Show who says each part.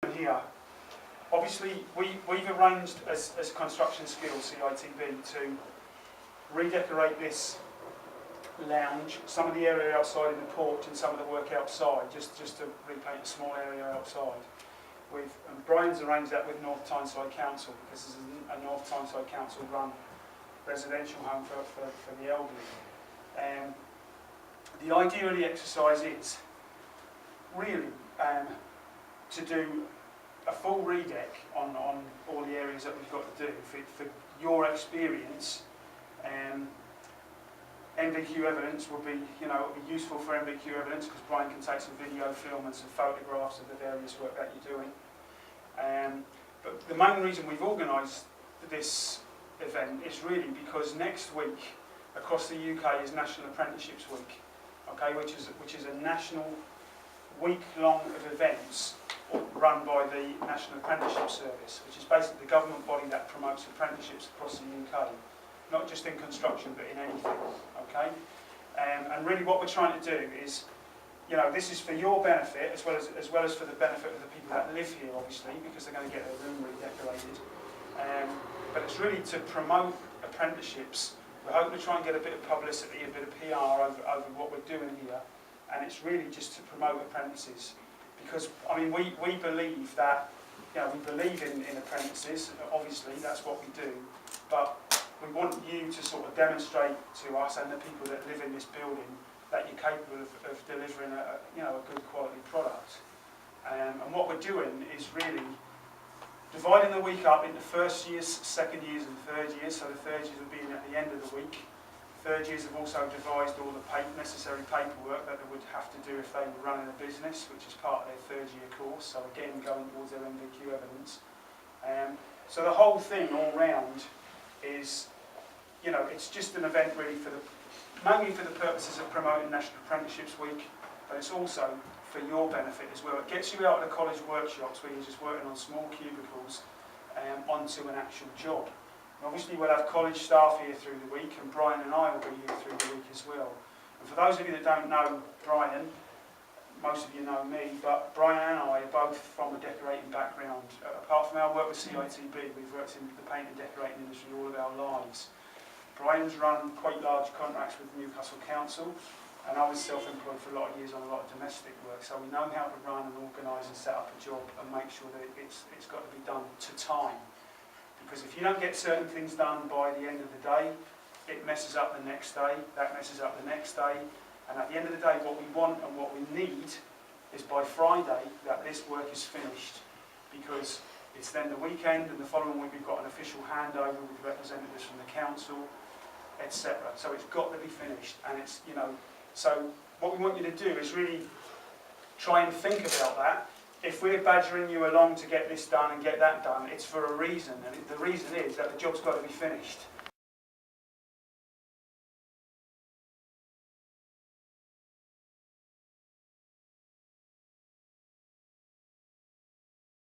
Speaker 1: Here, obviously we've arranged as Construction Skills CITB to redecorate this lounge, some of the area outside in the porch and some of the work outside, just to repaint a small area outside. And Brian's arranged that with North Tyneside Council, because this is a North Tyneside Council run residential home for the elderly. The idea of the exercise is really to do a full redeck on all the areas that we've got to do. For your experience, NVQ evidence will be, it'll be useful for NVQ evidence because Brian can take some video film and some photographs of the various work that you're doing. But the main reason we've organised this event is really because next week across the UK is National Apprenticeships Week, okay, which is a national week-long of events run by the National Apprenticeship Service, which is basically the government body that promotes apprenticeships across the UK, not just in construction but in anything, okay? And really what we're trying to do is, this is for your benefit as well as for the benefit of the people that live here, obviously, because they're going to get their room redecorated. But it's really to promote apprenticeships. We're hoping to try and get a bit of publicity, a bit of PR over what we're doing here, and it's really just to promote apprentices. Because, we believe that, we believe in apprentices, obviously, that's what we do, but we want you to sort of demonstrate to us and the people that live in this building that you're capable of delivering a good quality product. And what we're doing is really dividing the week up into first years, second years and third years, so the third years will be at the end of the week. Third years have also devised all the necessary paperwork that they would have to do if they were running a business, which is part of their third year course, so again going towards their NVQ evidence. So the whole thing all round is, it's just an event really mainly for the purposes of promoting National Apprenticeships Week, but it's also for your benefit as well. It gets you out of the college workshops where you're just working on small cubicles onto an actual job. Obviously we'll have college staff here through the week, and Brian and I will be here through the week as well. And for those of you that don't know Brian, most of you know me, but Brian and I are both from a decorating background. Apart from our work with CITB, we've worked in the paint and decorating industry all of our lives. Brian's run quite large contracts with Newcastle Council, and I was self-employed for a lot of years on a lot of domestic work, so we know how to run and organise and set up a job and make sure that it's got to be done to time. Because if you don't get certain things done by the end of the day, it messes up the next day, that messes up the next day, and at the end of the day what we want and what we need is by Friday that this work is finished, because it's then the weekend and the following week we've got an official handover with representatives from the council, etc. So it's got to be finished, and it's, so what we want you to do is really try and think about that. If we're badgering you along to get this done and get that done, it's for a reason, and the reason is that the job's got to be finished.